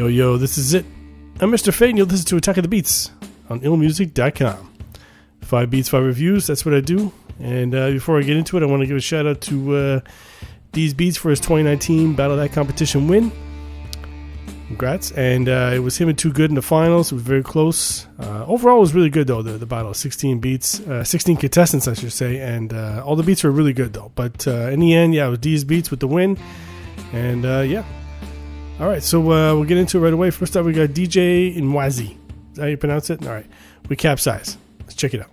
Yo, this is it. I'm Mr. Fate, and you'll listen to Attack of the Beats on IllMuzik.com. 5 beats, 5 reviews, that's what I do. And before I get into it, I want to give a shout out to These Beats for his 2019 Battle That Competition win. Congrats. And it was him and Too Good in the finals. It was very close. Overall, it was really good, though, the battle. 16 beats, 16 contestants, I should say. And all the beats were really good, though. But in the end, it was These Beats with the win. And all right, so we'll get into it right away. First up, we got DJ IllMuzik. Is that how you pronounce it? All right. We capsize. Let's check it out.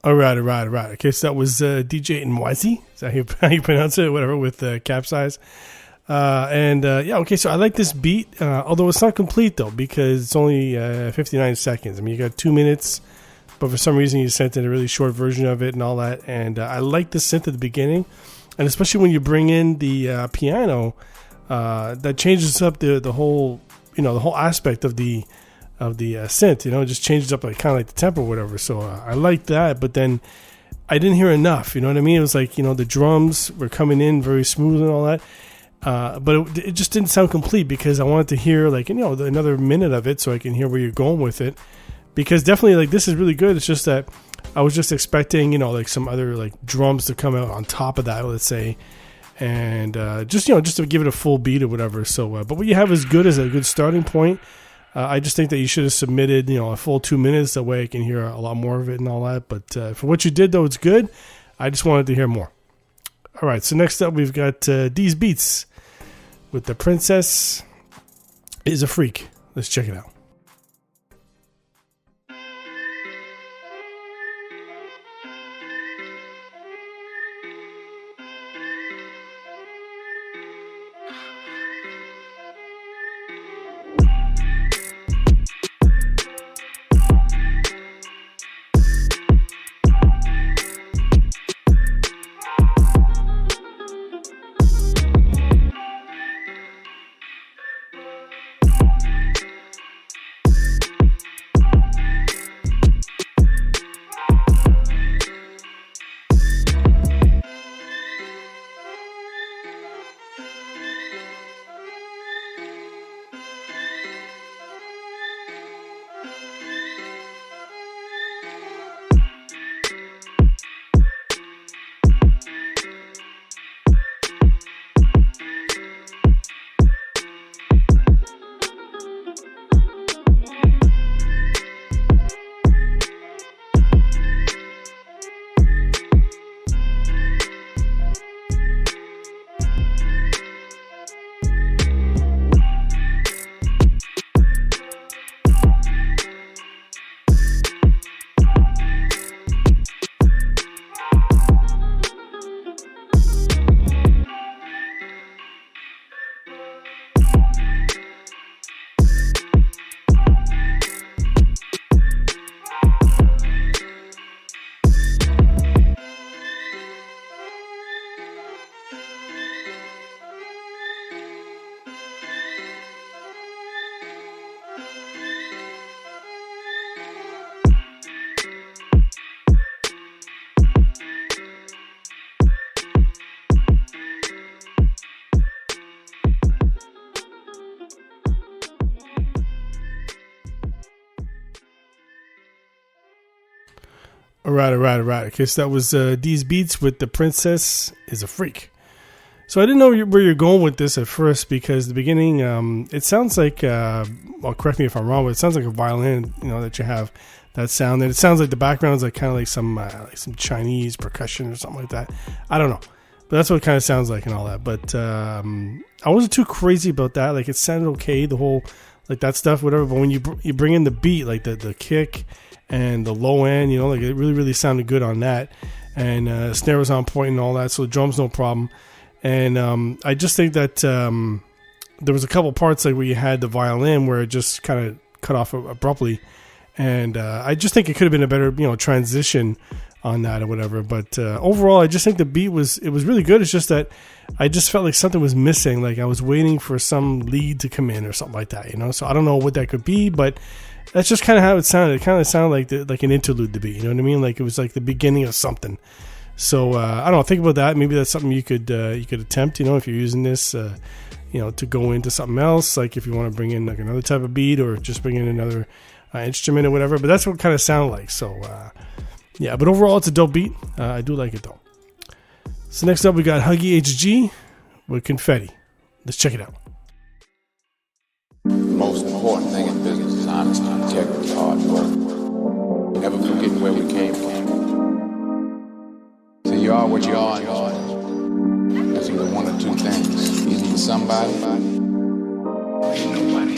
All right. Okay, so that was DJ IllMuzik. Is that how you pronounce it? Whatever, with capsize. Okay, so I like this beat, although it's not complete, though, because it's only 59 seconds. I mean, you got 2 minutes, but for some reason you sent in a really short version of it and all that. And I like the synth at the beginning, and especially when you bring in the piano, that changes up the whole, the whole aspect of the synth, it just changes up kind of like the tempo or whatever. So I like that, but then I didn't hear enough. You know what I mean? It was like, the drums were coming in very smooth and all that, but it just didn't sound complete because I wanted to hear another minute of it so I can hear where you're going with it. Because definitely this is really good. It's just that I was just expecting some other drums to come out on top of that, let's say, and just to give it a full beat or whatever. So, but what you have is good as a good starting point. I just think that you should have submitted, a full 2 minutes. That way I can hear a lot more of it and all that. But for what you did, though, it's good. I just wanted to hear more. All right, so next up we've got These Beats with The Princess Is a Freak. Let's check it out. All right. Okay, so that was These Beats with The Princess Is a Freak. So I didn't know where you're going with this at first, because the beginning, it sounds like, well, correct me if I'm wrong, but it sounds like a violin, that you have that sound. And it sounds like the background is like kind of like some Chinese percussion or something like that. I don't know, but that's what it kind of sounds like and all that. But I wasn't too crazy about that. Like, it sounded okay, the whole, like, that stuff, whatever. But when you bring in the beat, like the kick and the low end, like, it really, really sounded good on that. And snare was on point and all that, so the drums, no problem. And I just think that there was a couple parts, like, where you had the violin where it just kind of cut off abruptly. And I just think it could have been a better, transition on that or whatever. But overall, I just think the beat was really good. It's just that I just felt like something was missing. Like, I was waiting for some lead to come in or something like that, So I don't know what that could be, but that's just kind of how it sounded. It kind of sounded like an interlude to beat. You know what I mean? Like, it was like the beginning of something. So I don't know. Think about that. Maybe that's something you could attempt. If you're using this, to go into something else. Like, if you want to bring in like another type of beat, or just bring in another instrument or whatever. But that's what it kind of sounded like. So yeah. But overall, it's a dope beat. I do like it though. So next up, we got Huggy HG with Confetti. Let's check it out. The most important thing in business is honesty, integrity, hard work. Never forgetting where we came from. So you are what you are in life. There's either one or two things. Either you're somebody, or you're nobody.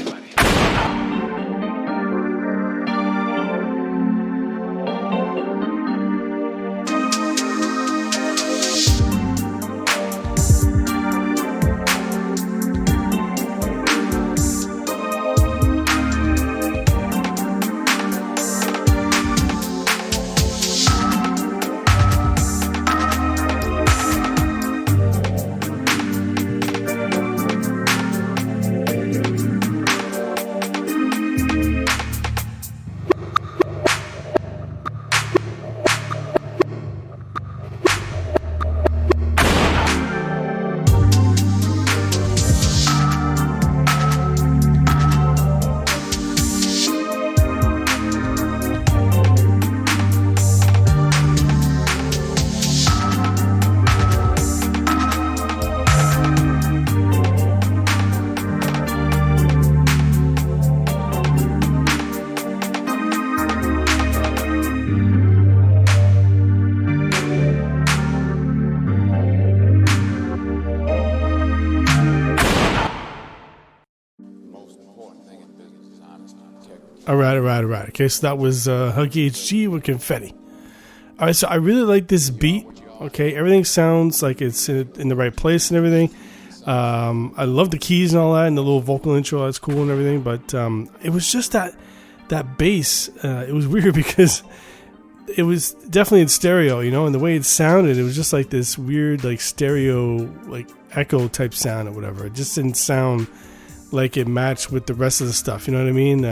All right. Okay, so that was Huggy HG with Confetti. All right, so I really like this beat. Okay, everything sounds like it's in the right place and everything. I love the keys and all that, and the little vocal intro. That's cool and everything. But it was just that bass. It was weird because it was definitely in stereo, and the way it sounded, it was just like this weird, like, stereo, like, echo type sound or whatever. It just didn't sound like it matched with the rest of the stuff. You know what I mean?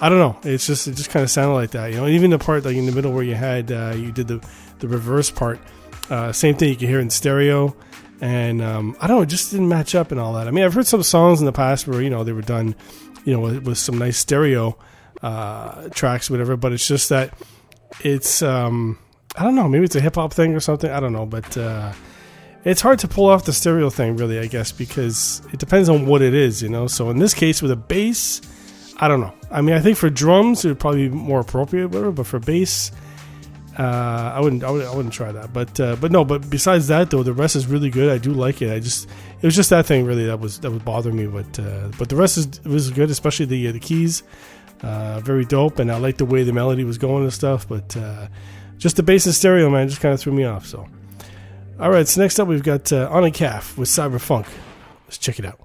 I don't know. It just kind of sounded like that. Even the part like in the middle where you had you did the reverse part. Same thing you can hear in stereo, and I don't know. It just didn't match up and all that. I mean, I've heard some songs in the past where they were done, with some nice stereo tracks, whatever. But it's just that it's I don't know. Maybe it's a hip hop thing or something. I don't know, but. It's hard to pull off the stereo thing, really, I guess, because it depends on what it is, So in this case, with a bass, I don't know. I mean, I think for drums, it would probably be more appropriate, whatever. But for bass, I wouldn't try that. But besides that, though, the rest is really good. I do like it. It was just that thing really that was bothering me. But the rest was good, especially the keys, very dope, and I like the way the melody was going and stuff. But just the bass and stereo, man, just kind of threw me off. So. All right, so next up we've got On a Calf with Cyberfunk. Let's check it out.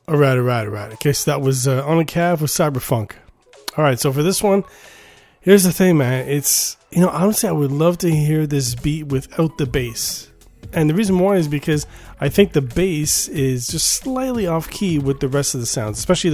All right. Okay, so that was On a Cav with Cyberfunk. All right, so for this one, here's the thing, man. It's, honestly, I would love to hear this beat without the bass. And the reason why is because I think the bass is just slightly off key with the rest of the sounds, especially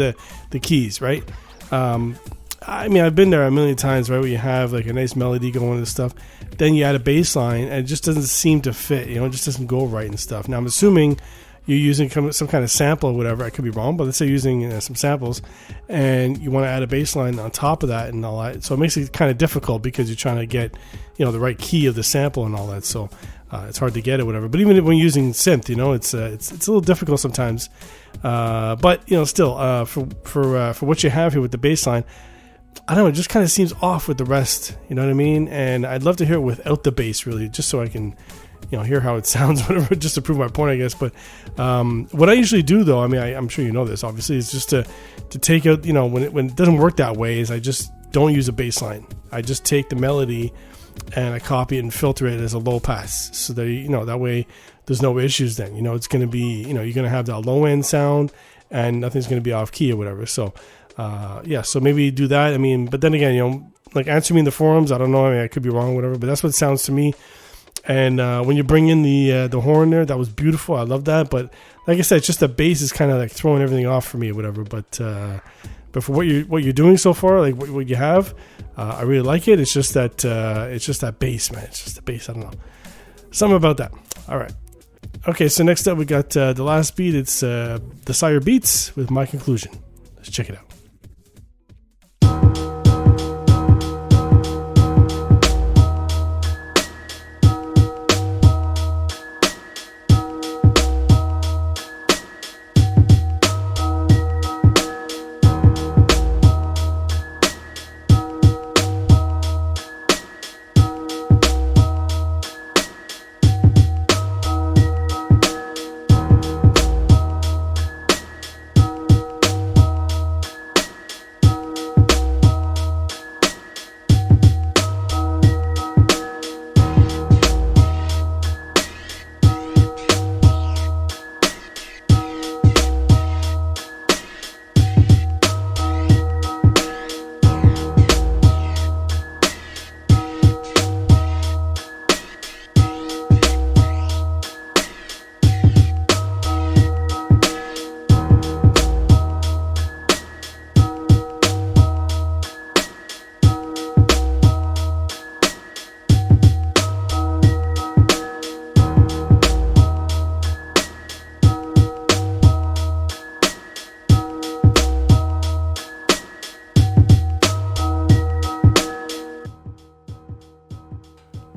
the keys, right? I've been there a million times, right, where you have like a nice melody going and stuff. Then you add a bass line, and it just doesn't seem to fit, it just doesn't go right and stuff. Now, I'm assuming you're using some kind of sample or whatever. I could be wrong, but let's say you're using some samples, and you want to add a bass line on top of that and all that. So it makes it kind of difficult because you're trying to get, the right key of the sample and all that. So it's hard to get it, whatever. But even when using synth, it's a little difficult sometimes. But still, for what you have here with the bass line, I don't know, it just kind of seems off with the rest. You know what I mean? And I'd love to hear it without the bass, really, just so I can, hear how it sounds, whatever, just to prove my point, I guess. But what I usually do, though, I'm sure you know this, obviously, is just to take out, when it doesn't work that way, is I just don't use a bass line. I just take the melody and I copy it and filter it as a low pass, so that that way there's no issues. Then it's going to be you're going to have that low end sound and nothing's going to be off key or whatever. So so maybe do that. But then again, like, answer me in the forums. I don't know. I could be wrong, whatever. But that's what it sounds to me. And when you bring in the horn there, that was beautiful. I love that. But like I said, it's just the bass is kind of like throwing everything off for me or whatever. But for what you're doing so far, like what you have, I really like it. It's just that bass, man. It's just the bass. I don't know, something about that. All right. Okay. So next up, we got the last beat. It's the Sire Beats with My Conclusion. Let's check it out.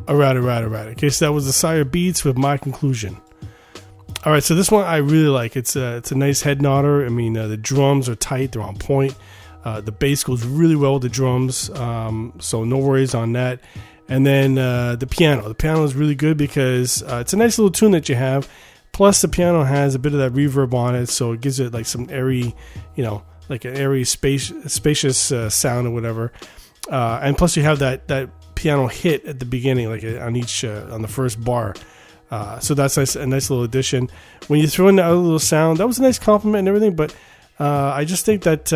All right. Okay, so that was the Sire Beats with My Conclusion. All right, so this one I really like. It's a nice head nodder. The drums are tight; they're on point. The bass goes really well with the drums, so no worries on that. And then the piano. The piano is really good because it's a nice little tune that you have. Plus, the piano has a bit of that reverb on it, so it gives it like some airy, like an airy, spacious sound or whatever. And plus, you have that piano hit at the beginning, like on the first bar. So that's a nice little addition. When you throw in that other little sound, that was a nice compliment and everything. But I just think that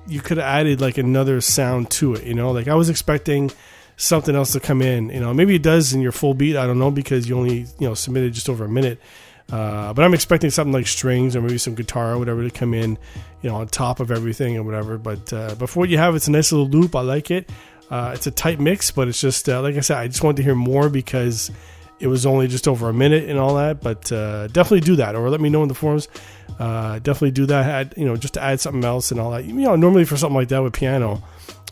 you could have added like another sound to it. Like I was expecting something else to come in. Maybe it does in your full beat. I don't know, because you only submitted just over a minute. But I'm expecting something like strings or maybe some guitar or whatever to come in, on top of everything or whatever. But for what you have, it's a nice little loop. I like it. It's a tight mix, but it's just like I said, I just wanted to hear more because it was only just over a minute and all that. But definitely do that, or let me know in the forums. Definitely do that. Just to add something else and all that. Normally for something like that with piano,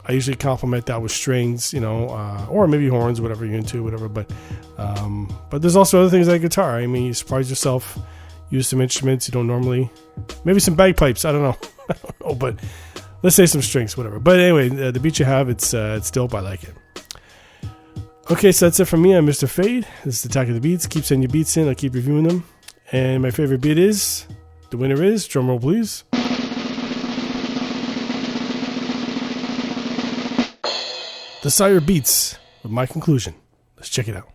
I usually complement that with strings, or maybe horns, whatever you're into, whatever. But there's also other things like guitar. You surprise yourself. Use some instruments you don't normally. Maybe some bagpipes. I don't know. But let's say some strings, whatever. But anyway, the beat you have, it's dope. I like it. Okay, so that's it from me. I'm Mr. Fade. This is Attack of the Beats. Keep sending your beats in. I'll keep reviewing them. And my favorite beat is, the winner is, drumroll please, the Sire Beats with My Conclusion. Let's check it out.